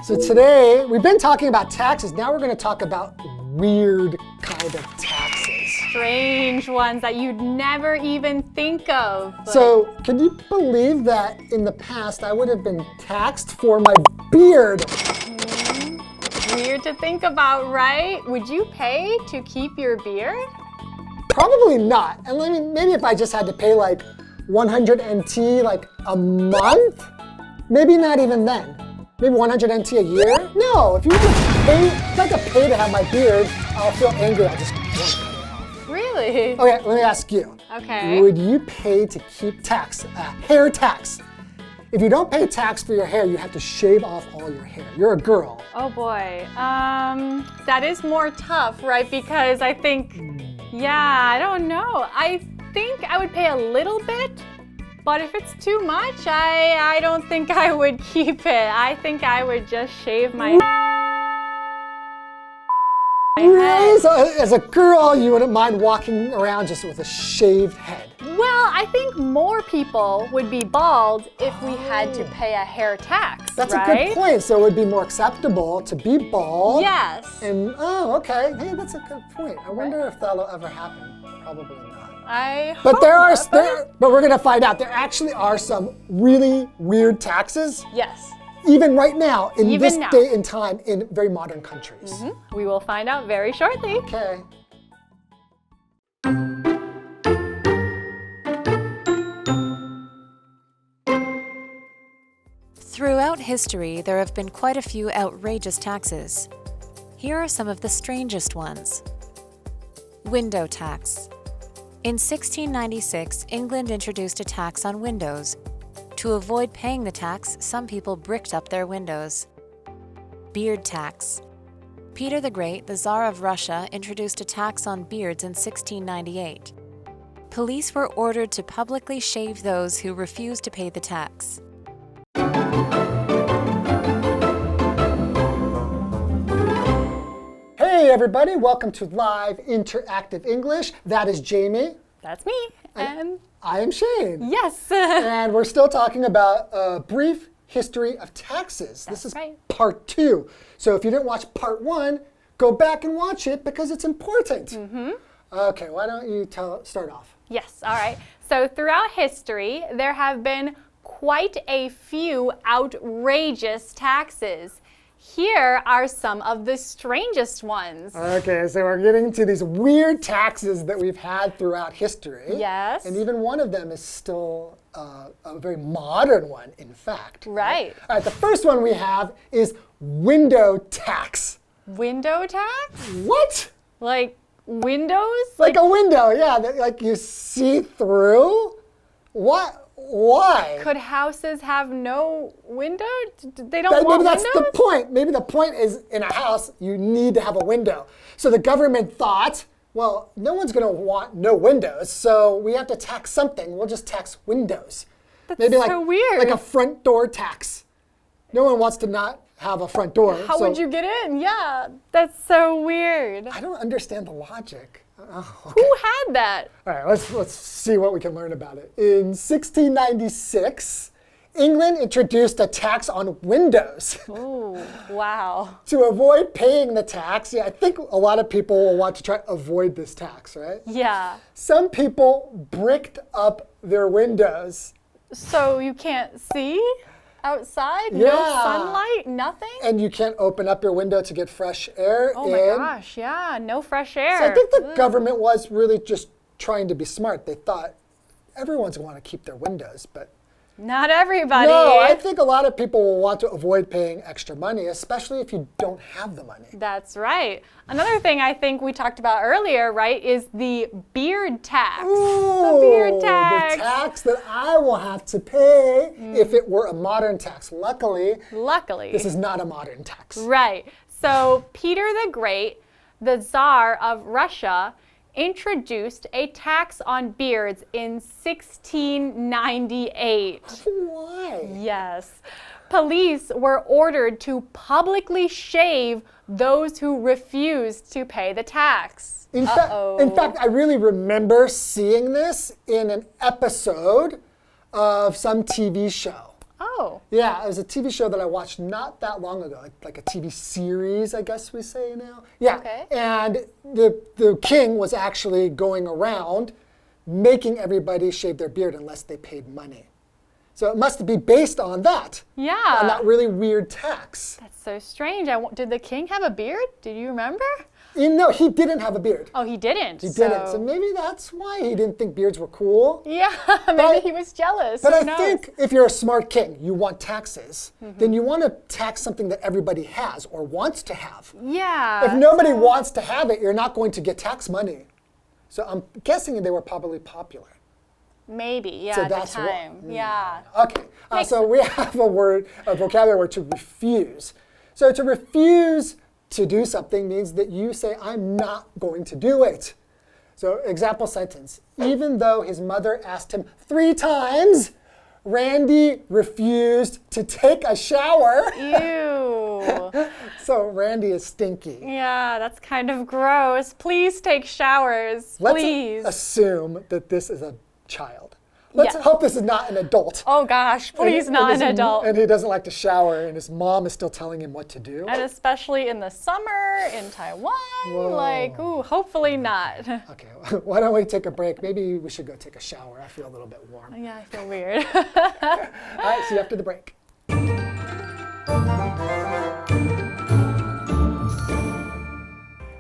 So today, we've been talking about taxes. Now we're going to talk about weird kind of taxes. Strange ones that you'd never even think of. So, can you believe that in the past I would have been taxed for my beard? Weird to think about, right? Would you pay to keep your beard? Probably not. And I mean, maybe if I just had to pay like 100 NT like a month, maybe not even then. Maybe 100 NT a year? No, if you have to pay to have my beard, I'll feel angry. I'll just want to cut it off. Really? Okay, let me ask you. Okay. Would you pay to keep tax, hair tax? If you don't pay tax for your hair, you have to shave off all your hair. You're a girl. Oh boy. That is more tough, right? Because I think, yeah, I don't know. I think I would pay a little bit. But if it's too much, I don't think I would keep it. I think I would just shave my head. Really? So as a girl, you wouldn't mind walking around just with a shaved head? Well, I think more people would be bald if we had to pay a hair tax, That's right? a good point. So it would be more acceptable to be bald. Yes. And, oh, okay. Hey, that's a good point. I wonder if that'll ever happen. Probably not. But But we're gonna find out. There actually are some really weird taxes. Yes. Even right now, in Even this now. day and time, in very modern countries. We will find out very shortly. Okay. Throughout history, there have been quite a few outrageous taxes. Here are some of the strangest ones. Window tax. In 1696, England introduced a tax on windows. To avoid paying the tax, some people bricked up their windows. Beard tax. Peter the Great, the Tsar of Russia, introduced a tax on beards in 1698. Police were ordered to publicly shave those who refused to pay the tax. Hey everybody, welcome to Live Interactive English. That is Jamie. That's me. And I am Shane. yes. And we're still talking about a brief history of taxes. This is right. part 2. So if you didn't watch part 1, go back and watch it because it's important. Okay, why don't you start off? Yes, all right. So throughout history, there have been quite a few outrageous taxes. Here are some of the strangest ones. Okay, so we're getting to these weird taxes that we've had throughout history. Yes. And even one of them is still a very modern one, in fact. Right. All right, the first one we have is window tax. Window tax? What? Like windows? Like a window, yeah, that, like you see through? What? Why? Could houses have no window? They don't want Maybe that's windows? the point. Maybe the point is in a house, you need to have a window. So the government thought, well, no one's going to want no windows, so we have to tax something. We'll just tax windows. That's Maybe so weird. Like a front door tax. No one wants to not have a front door. How would you get in? Yeah, that's so weird. I don't understand the logic. Oh, okay. Who had that? All right, let's see what we can learn about it. In 1696, England introduced a tax on windows. Ooh, wow. To avoid paying the tax, I think a lot of people will want to try to avoid this tax, right? Yeah. Some people bricked up their windows. So you can't see outside? Yeah. No sunlight? Nothing? And you can't open up your window to get fresh air Oh in. my gosh, yeah, no fresh air. So I think the government was really just trying to be smart. They thought everyone's going to want to keep their windows, but not everybody. no, I think a lot of people will want to avoid paying extra money, especially if you don't have the money. That's right. Another thing I think we talked about earlier, right, is the beard tax. Ooh, the beard tax. The tax that I will have to pay if it were a modern tax. Luckily, this is not a modern tax. Right. So Peter the Great, the Tsar of Russia, introduced a tax on beards in 1698. Why? Yes. police were ordered to publicly shave those who refused to pay the tax. In fact, I really remember seeing this in an episode of some TV show. Oh. Yeah, it was a TV show that I watched not that long ago, like a TV series, I guess we say now. Yeah, okay. And the king was actually going around making everybody shave their beard unless they paid money. So it must be based on that. Yeah. On that really weird tax. That's so strange. Did the king have a beard? Did you remember? You know, he didn't have a beard. Oh, he didn't. He didn't. So maybe that's why he didn't think beards were cool. Yeah, maybe he was jealous. But Who I knows? think if you're a smart king, you want taxes, then you want to tax something that everybody has or wants to have. Yeah. If nobody wants to have it, you're not going to get tax money. So I'm guessing they were probably popular. Maybe, yeah, So at that's the time. why. Yeah. Okay, so we have a vocabulary word to refuse. So to refuse to do something means that you say, I'm not going to do it. So example sentence, even though his mother asked him 3 times, Randy refused to take a shower. Ew. So Randy is stinky. Yeah, that's kind of gross. Please take showers. Please. Let's assume that this is a child. Let's Yeah. hope this is not an adult. Oh gosh, please not an adult. And he doesn't like to shower, and his mom is still telling him what to do. And especially in the summer in Taiwan. Whoa. Like, ooh, hopefully not. Okay, why don't we take a break? Maybe we should go take a shower. I feel a little bit warm. Yeah, I feel weird. All right, see you after the break.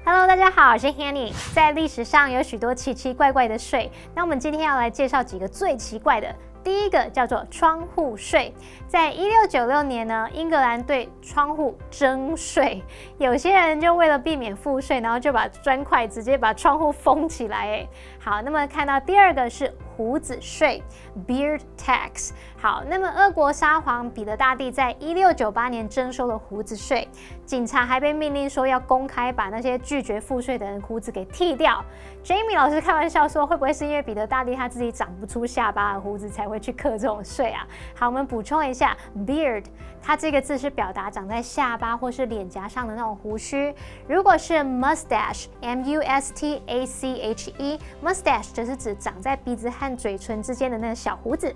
Hello， 大家好，我是 Hanny。在历史上有许多奇奇怪怪的税，那我们今天要来介绍几个最奇怪的。第一个叫做窗户税，在1696年呢，英格兰对窗户征税，有些人就为了避免付税，然后就把砖块直接把窗户封起来。哎，好，那么看到第二个是胡子税 （beard tax）。好，那么俄国沙皇彼得大帝在1698年征收了胡子税，警察还被命令说要公开把那些拒绝付税的人胡子给剃掉。Jamie 老师开玩笑说，会不会是因为彼得大帝他自己长不出下巴的胡子才会去课这种税啊？好，我们补充一下 ，beard， 它这个字是表达长在下巴或是脸颊上的那种胡须。如果是 mustache，M-U-S-T-A-C-H-E，mustache 则是指长在鼻子和嘴唇之间的那个小胡子。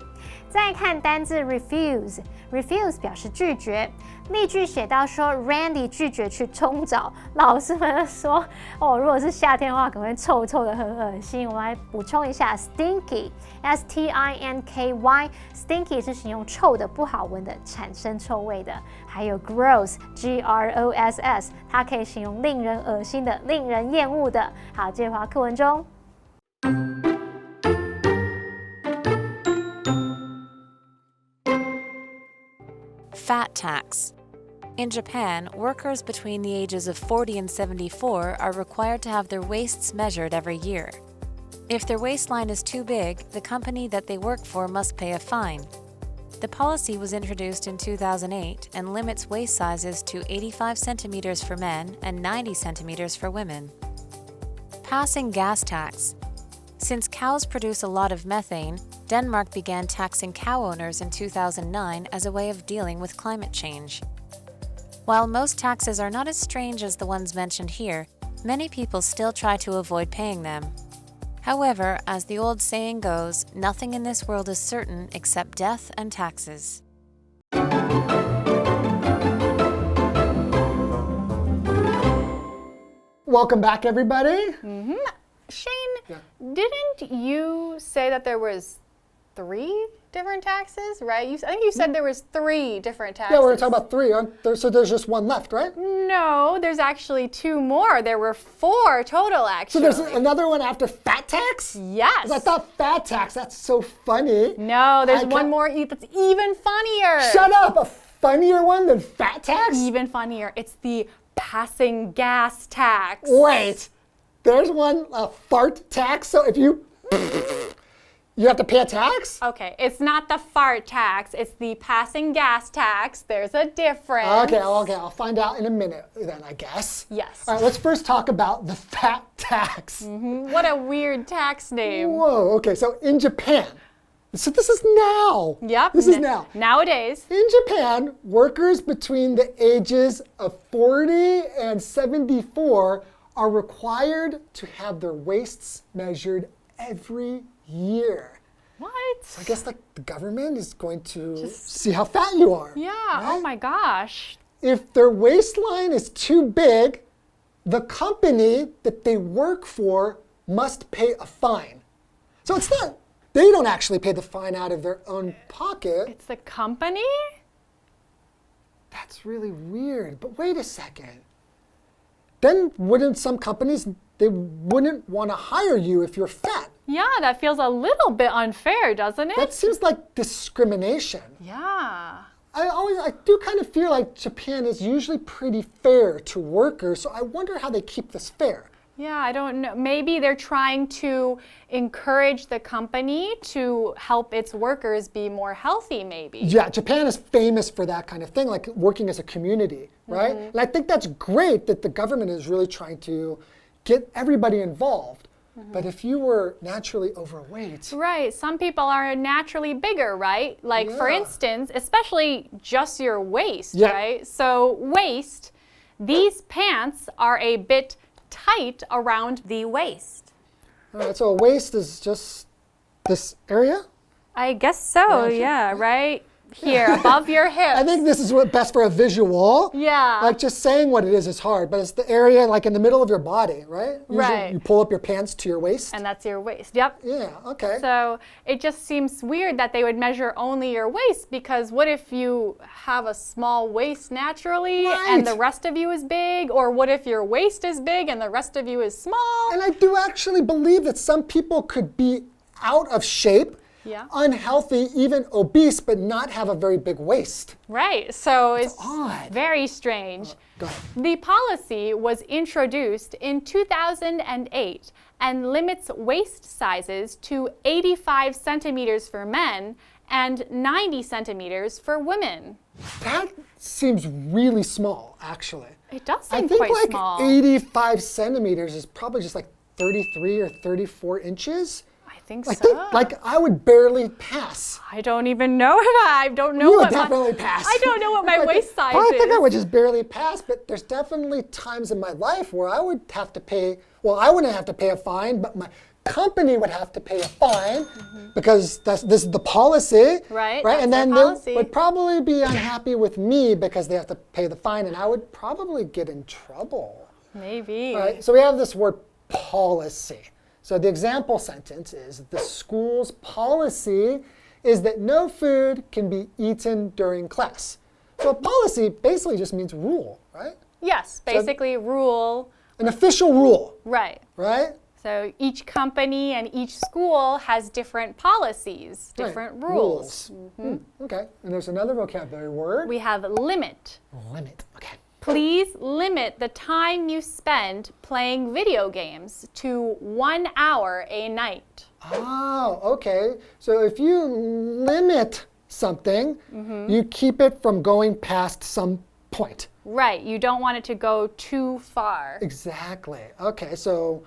再看单字 refuse 表示拒绝。例句写到说 Randy 拒绝去冲澡，老师们说哦，如果是夏天的话，可能会臭臭的，很恶心。我们来补充一下 stinky，S-T-I-N-K-Y，stinky 是形容臭的、不好闻的、产生臭味的。还有 gross，G-R-O-S-S， 它可以形容令人恶心的、令人厌恶的。好，接着回到课文中。Fat tax. In Japan, workers between the ages of 40 and 74 are required to have their waists measured every year. If their waistline is too big, the company that they work for must pay a fine. The policy was introduced in 2008 and limits waist sizes to 85 centimeters for men and 90 centimeters for women. Passing gas tax. Since cows produce a lot of methane, Denmark began taxing cow owners in 2009 as a way of dealing with climate change. While most taxes are not as strange as the ones mentioned here, many people still try to avoid paying them. However, as the old saying goes, nothing in this world is certain except death and taxes. Welcome back, everybody. Shane, didn't you say that there was 3 different taxes, right? I think you said there was 3 different taxes. Yeah, we're going to talk about 3, aren't there? So there's just 1 left, right? No, there's actually 2 more. There were 4 total, So actually. there's another one after fat tax? Yes. 'Cause I thought fat tax, that's so funny. No, there's I one can't- more that's even funnier. Shut up! A funnier one than fat tax? Even funnier. It's the passing gas tax. Wait, there's one, fart tax. So if you have to pay a tax? Okay, it's not the fart tax. It's the passing gas tax. There's a difference. Okay, I'll find out in a minute then, I guess. Yes. All right, let's first talk about the fat tax. What a weird tax name. Whoa, okay, so in Japan, So this is now. Yep. This is now. Nowadays. In Japan, workers between the ages of 40 and 74 are required to have their waists measured every year. What? So I guess like the government is going to see how fat you are. Yeah. Right? Oh my gosh. If their waistline is too big, the company that they work for must pay a fine. So it's not, they don't actually pay the fine out of their own pocket. It's the company? That's really weird. But wait a second. Then wouldn't some companies, they wouldn't want to hire you if you're fat? Yeah, that feels a little bit unfair, doesn't it? That seems like discrimination. Yeah. I do kind of feel like Japan is usually pretty fair to workers, so I wonder how they keep this fair. Yeah, I don't know. Maybe they're trying to encourage the company to help its workers be more healthy, maybe. Yeah, Japan is famous for that kind of thing, like working as a community, right? And I think that's great that the government is really trying to get everybody involved. But if you were naturally overweight, Right. Some people are naturally bigger, right? Like, for Yeah. instance, especially just your waist, Yeah. right? So, waist, these pants are a bit tight around the waist. all right, so a waist is just this area? I guess so, yeah, right? Here, above your hips. I think this is what best for a visual. Yeah. Like just saying what it is hard, but it's the area like in the middle of your body, right? Usually Right. You pull up your pants to your waist. And that's your waist. Yep. Yeah, okay. So it just seems weird that they would measure only your waist, because what if you have a small waist naturally and the Right. rest of you is big? Or what if your waist is big and the rest of you is small? And I do actually believe that some people could be out of shape, Yeah. unhealthy, even obese, but not have a very big waist. Right. So it's odd. very strange. Go ahead. The policy was introduced in 2008 and limits waist sizes to 85 centimeters for men and 90 centimeters for women. That seems really small, actually. It does I seem think quite like small. 85 centimeters is probably just like 33 or 34 inches. I think I so. think like I would barely pass. I don't even know if I don't know You would what definitely my, pass. I don't know what my waist size I think I is. would just barely pass, but there's definitely times in my life where I would have to pay, well, I wouldn't have to pay a fine, but my company would have to pay a fine because this is the policy. Right, Right. that's And their then policy. they would probably be unhappy with me because they have to pay the fine, and I would probably get in trouble. Maybe. Right? So we have this word policy. So the example sentence is, the school's policy is that no food can be eaten during class. So a policy basically just means rule, right? Yes, basically rule. An official rule, Right. right? So each company and each school has different policies, Right. different rules. Okay, and there's another vocabulary word. We have limit. Limit, okay. Please limit the time you spend playing video games to 1 hour a night. Oh, okay. So if you limit something, you keep it from going past some point. Right, you don't want it to go too far. Exactly. Okay, so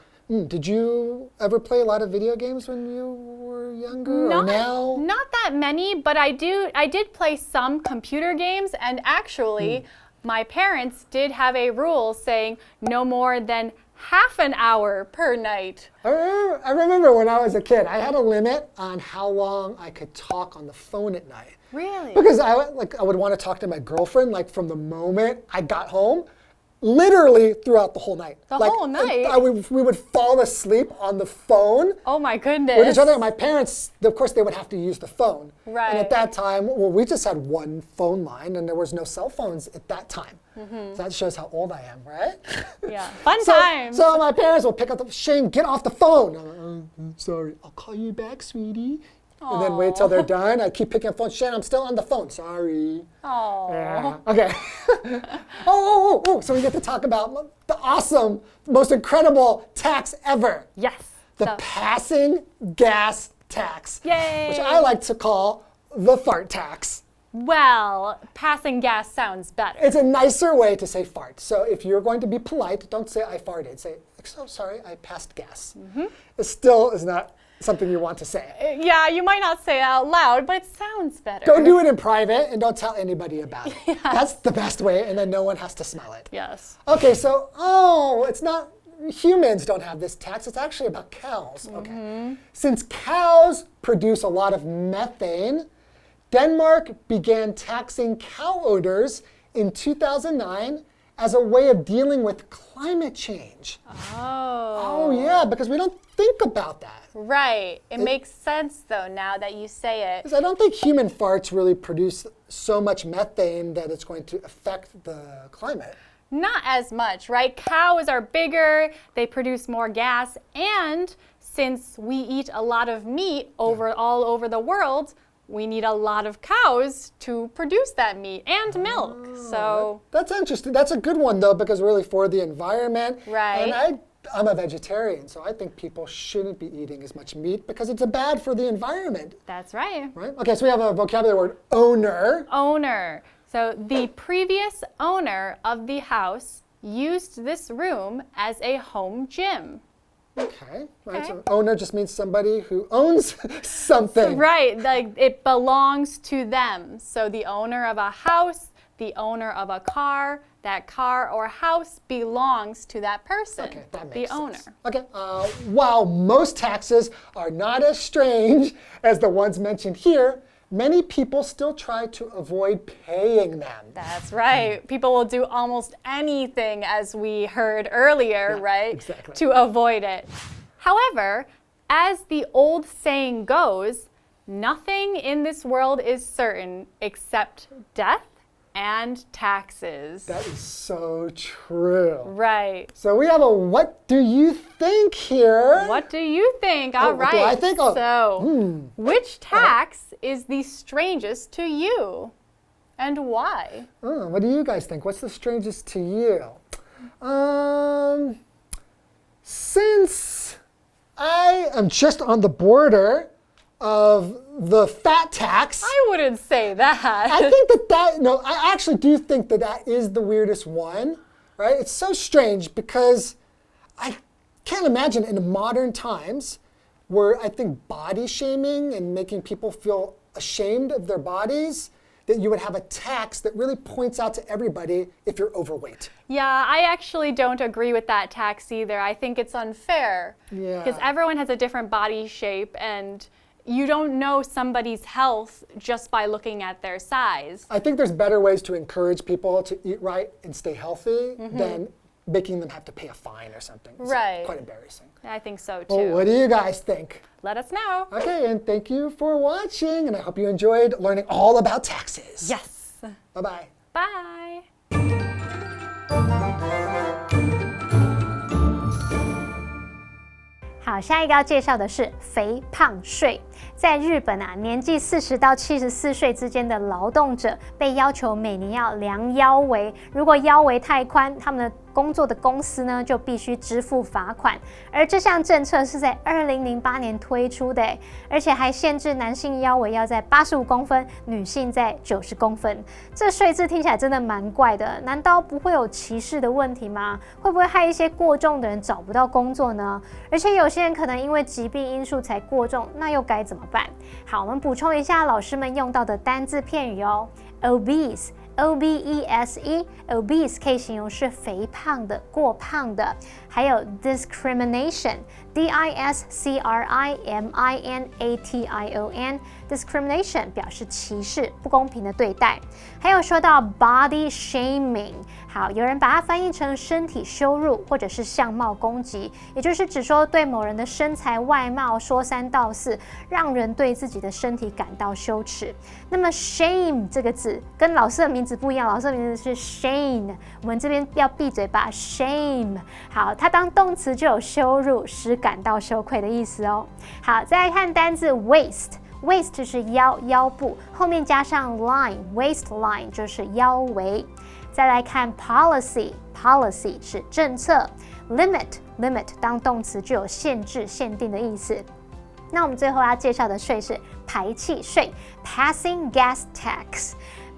did you ever play a lot of video games when you were younger or now? Not that many, but I did play some computer games, and actually my parents did have a rule saying no more than half an hour per night. I remember when I was a kid, I had a limit on how long I could talk on the phone at night. Really? Because I would want to talk to my girlfriend like from the moment I got home, literally throughout the whole night. The Like, whole night? we would fall asleep on the phone Oh my goodness. with each other. My parents, of course, they would have to use the phone. And Right. at that time, well, we just had one phone line, and there was no cell phones at that time. So that shows how old I am, right? Yeah, fun times. So my parents will pick up the Shane, get off the phone. I'm sorry, I'll call you back, sweetie. And then wait till they're done. I keep picking up the phone. Shane, I'm still on the phone. Sorry. Aw. Yeah. Okay. So we get to talk about the awesome, most incredible tax ever. Yes. The passing gas tax. Yay. Which I like to call the fart tax. Well, passing gas sounds better. It's a nicer way to say fart. So if you're going to be polite, don't say I farted. Say, so sorry, I passed gas. It still is not something you want to say. Yeah, you might not say it out loud, but it sounds better. Don't do it in private and don't tell anybody about it. Yeah. That's the best way, and then no one has to smell it. Yes. Okay, so, it's not, humans don't have this tax. It's actually about cows. Okay. Since cows produce a lot of methane, Denmark began taxing cow odors in 2009 as a way of dealing with climate change. Oh, yeah, because we don't think about that. Right. It makes sense, though, now that you say it. Because I don't think human farts really produce so much methane that it's going to affect the climate. Not as much, right? Cows are bigger, they produce more gas, and since we eat a lot of meat all over the world, we need a lot of cows to produce that meat and milk. So that's interesting. That's a good one, though, because really for the environment. Right. And I'm a vegetarian, so I think people shouldn't be eating as much meat because it's bad for the environment. That's right. Right? Okay, so we have a vocabulary word, owner. Owner. So the previous owner of the house used this room as a home gym. Okay, right. So owner just means somebody who owns something. Right, like it belongs to them. So the owner of a house, the owner of a car, that car or house belongs to that person, okay, that the makes owner. Sense. Okay, while most taxes are not as strange as the ones mentioned here, many people still try to avoid paying them. That's right. People will do almost anything, as we heard earlier, right? Exactly. To avoid it. However, as the old saying goes, nothing in this world is certain except death and taxes. That is so true. Right. So we have a what do you think here? What do you think? All right. What do I think? So, which tax is the strangest to you? And why? What do you guys think? What's the strangest to you? Since I am just on the border of the fat tax. I wouldn't say that. I think I actually do think that is the weirdest one, right? It's so strange because I can't imagine in modern times where I think body shaming and making people feel ashamed of their bodies, that you would have a tax that really points out to everybody if you're overweight. Yeah, I actually don't agree with that tax either. I think it's unfair. Yeah. Because everyone has a different body shape and you don't know somebody's health just by looking at their size. I think there's better ways to encourage people to eat right and stay healthy than making them have to pay a fine or something. It's right. quite embarrassing. I think so too. Well, what do you guys think? Let us know. Okay, and thank you for watching, and I hope you enjoyed learning all about taxes. Yes. Bye-bye. Bye. 好，下一个要介绍的是肥胖税。在日本啊，年纪40到74岁之间的劳动者被要求每年要量腰围，如果腰围太宽，他们的工作的公司呢就必须支付罚款。而这项政策是在2008年推出的，而且还限制男性腰围要在85公分，女性在90公分。这税制听起来真的蛮怪的，难道不会有歧视的问题吗？会不会害一些过重的人找不到工作呢？而且有些人可能因为疾病因素才过重，那又该怎么办？好，我们补充一下老师们用到的单字片语哦。obese。obese obese 可以形容是肥胖的、过胖的，还有 discrimination discrimination discrimination 表示歧视、不公平的对待。还有说到 body shaming， 好，有人把它翻译成身体羞辱或者是相貌攻击，也就是指说对某人的身材外貌说三道四，让人对自己的身体感到羞耻。那么 shame 这个字跟老师的名字不一样，老师的名字是 Shane， 我们这边要闭嘴吧 shame。好，它当动词就有羞辱、使感到羞愧的意思哦。好，再来看单字 waist。waist 就是腰部，后面加上 line waistline 就是腰围。再来看 policy 是政策。limit 当动词就有限制、限定的意思。那我们最后要介绍的税是排气税 passing gas tax。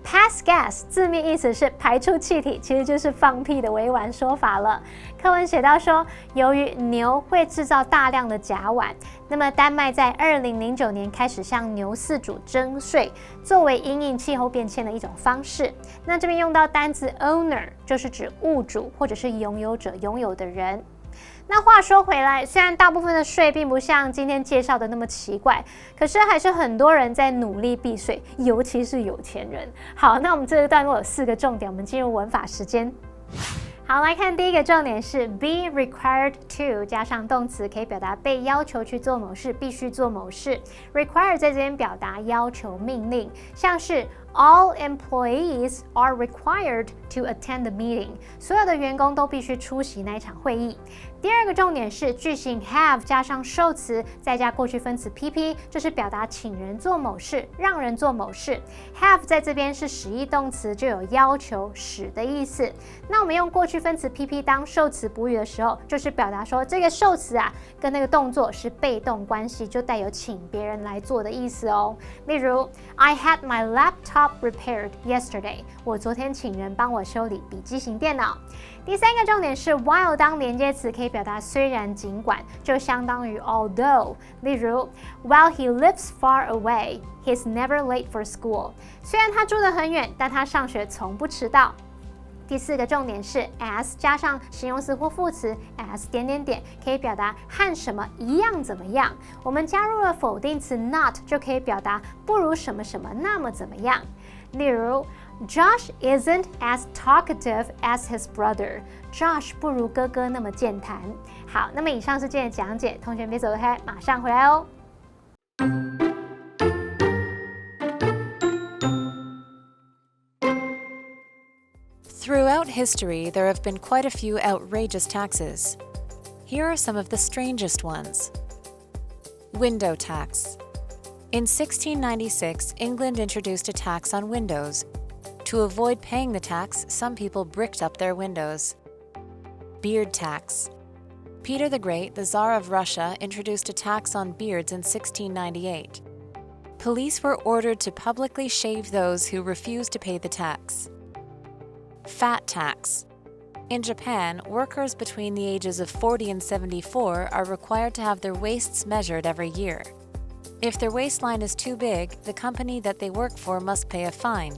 Pass gas 字面意思是排出气体，其实就是放屁的委婉说法了。课文写到说，由于牛会制造大量的甲烷，那么丹麦在2009年开始向牛饲主征税，作为因应气候变迁的一种方式。那这边用到单字 owner， 就是指物主或者是拥有者、拥有的人。那话说回来，虽然大部分的税并不像今天介绍的那么奇怪，可是还是很多人在努力避税，尤其是有钱人。好，那我们这个段落有4个重点，我们进入文法时间。好，来看第一个重点是 be required to 加上动词，可以表达被要求去做某事，必须做某事。require 在这边表达要求、命令，像是 all employees are required to attend the meeting， 所有的员工都必须出席那一场会议。第二个重点是句型 have 加上受词，再加过去分词 pp， 这是表达请人做某事，让人做某事。have 在这边是使役动词，就有要求、使的意思。那我们用过去分词 pp 当受词补语的时候，就是表达说这个受词啊跟那个动作是被动关系，就带有请别人来做的意思哦。例如 I had my laptop repaired yesterday， 我昨天请人帮我修理笔记型电脑。第三个重点是 while 当连接词可以表达虽然、尽管，就相当于 although。例如 while he lives far away, he's never late for school。虽然他住得很远，但他上学从不迟到。第4个重点是 as 加上形容词或副词 as 可以表达和什么一样怎么样。我们加入了否定词 not 就可以表达不如什么什么那么怎么样。例如 Josh isn't as talkative as his brother. Josh 不如哥哥那么健谈。好，那么以上是今天的讲解，同学别走开，马上回来哦。Throughout history, there have been quite a few outrageous taxes. Here are some of the strangest ones. Window tax. In 1696, England introduced a tax on windows. To avoid paying the tax, some people bricked up their windows. Beard tax. Peter the Great, the Tsar of Russia, introduced a tax on beards in 1698. Police were ordered to publicly shave those who refused to pay the tax. Fat tax. In Japan, workers between the ages of 40 and 74 are required to have their waists measured every year. If their waistline is too big, the company that they work for must pay a fine.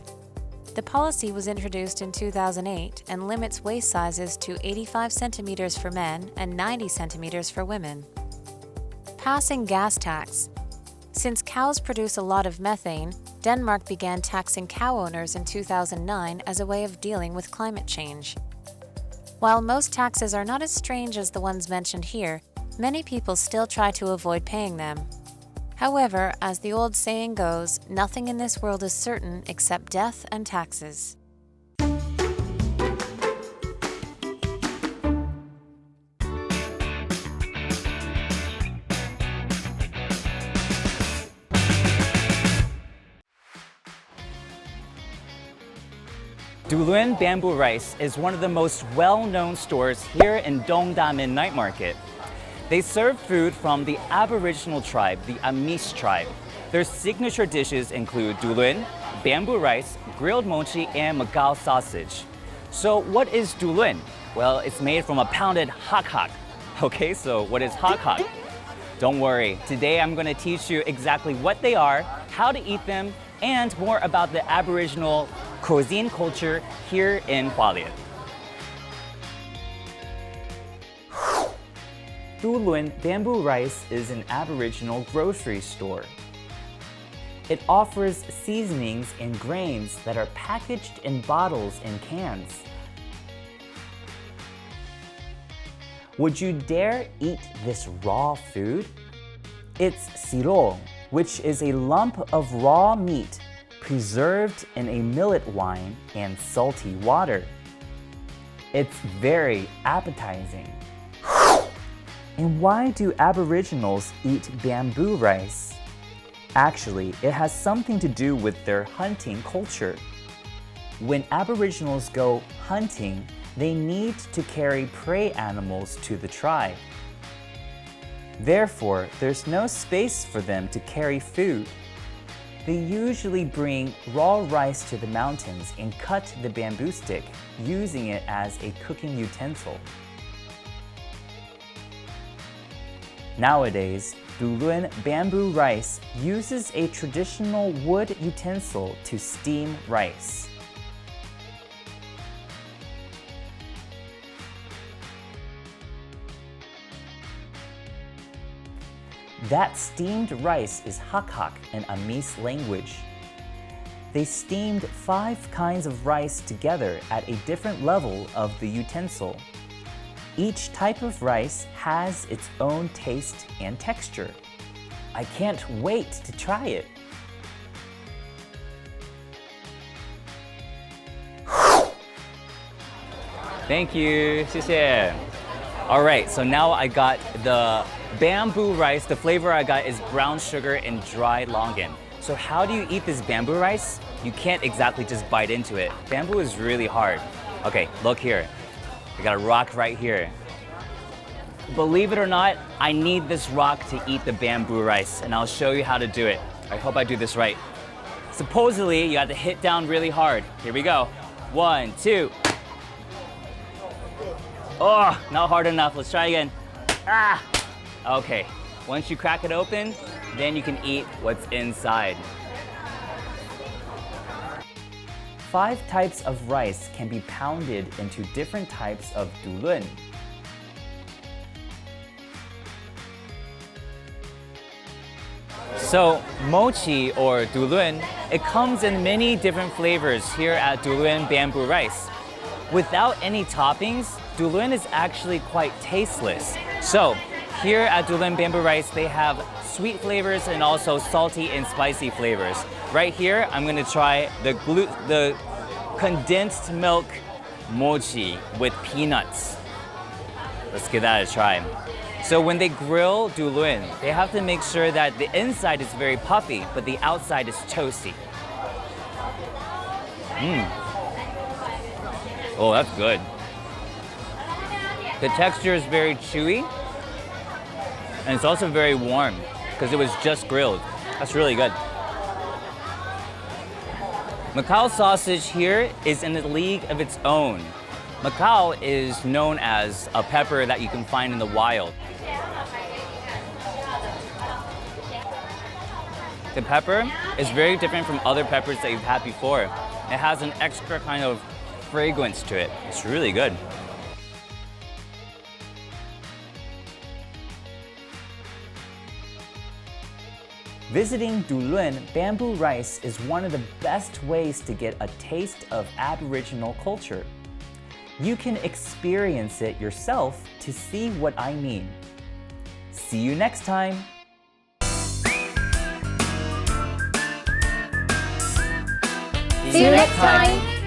The policy was introduced in 2008 and limits waist sizes to 85 centimeters for men and 90 centimeters for women. Passing gas tax. Since cows produce a lot of methane, Denmark began taxing cow owners in 2009 as a way of dealing with climate change. While most taxes are not as strange as the ones mentioned here, many people still try to avoid paying them. However, as the old saying goes, nothing in this world is certain except death and taxes. Duluen Bamboo Rice is one of the most well-known stores here in Dongdamen Night Market. They serve food from the Aboriginal tribe, the Amis tribe. Their signature dishes include duluen, bamboo rice, grilled mochi, and Macau sausage. So what is duluen? Well, it's made from a pounded hak. Okay, so what is hak? Don't worry, today I'm going to teach you exactly what they are, how to eat them, and more about the Aboriginal cuisine culture here in Hualien. Duluen Bamboo Rice is an Aboriginal grocery store. It offers seasonings and grains that are packaged in bottles and cans. Would you dare eat this raw food? It's sirong, which is a lump of raw meat preserved in a millet wine and salty water. It's very appetizing. And why do Aboriginals eat bamboo rice? Actually, it has something to do with their hunting culture. When Aboriginals go hunting, they need to carry prey animals to the tribe. Therefore, there's no space for them to carry food. They usually bring raw rice to the mountains and cut the bamboo stick, using it as a cooking utensil. Nowadays, Duluen Bamboo Rice uses a traditional wood utensil to steam rice. That steamed rice is Hakak in Amis language. They steamed 5 kinds of rice together at a different level of the utensil. Each type of rice has its own taste and texture. I can't wait to try it. Thank you, 谢谢. All right, so now I got the bamboo rice. The flavor I got is brown sugar and dry longan. So how do you eat this bamboo rice? You can't exactly just bite into it. Bamboo is really hard. Okay, look here. I got a rock right here. Believe it or not, I need this rock to eat the bamboo rice, and I'll show you how to do it. I hope I do this right. Supposedly, you have to hit down really hard. Here we go. 1, 2. Oh, not hard enough. Let's try again. Ah! Okay, once you crack it open, then you can eat what's inside. 5 types of rice can be pounded into different types of duluen. So, mochi or duluen, it comes in many different flavors here at Duluen Bamboo Rice. Without any toppings, duluen is actually quite tasteless. So, here at Duluen Bamboo Rice, they have sweet flavors and also salty and spicy flavors. Right here, I'm gonna try the condensed milk mochi with peanuts. Let's give that a try. So when they grill duluen, they have to make sure that the inside is very puffy, but the outside is toasty. Oh, that's good. The texture is very chewy, and it's also very warm because it was just grilled. That's really good. Macau sausage here is in a league of its own. Macau is known as a pepper that you can find in the wild. The pepper is very different from other peppers that you've had before. It has an extra kind of fragrance to it. It's really good. Visiting Duluen Bamboo Rice is one of the best ways to get a taste of Aboriginal culture. You can experience it yourself to see what I mean. See you next time! See you next time!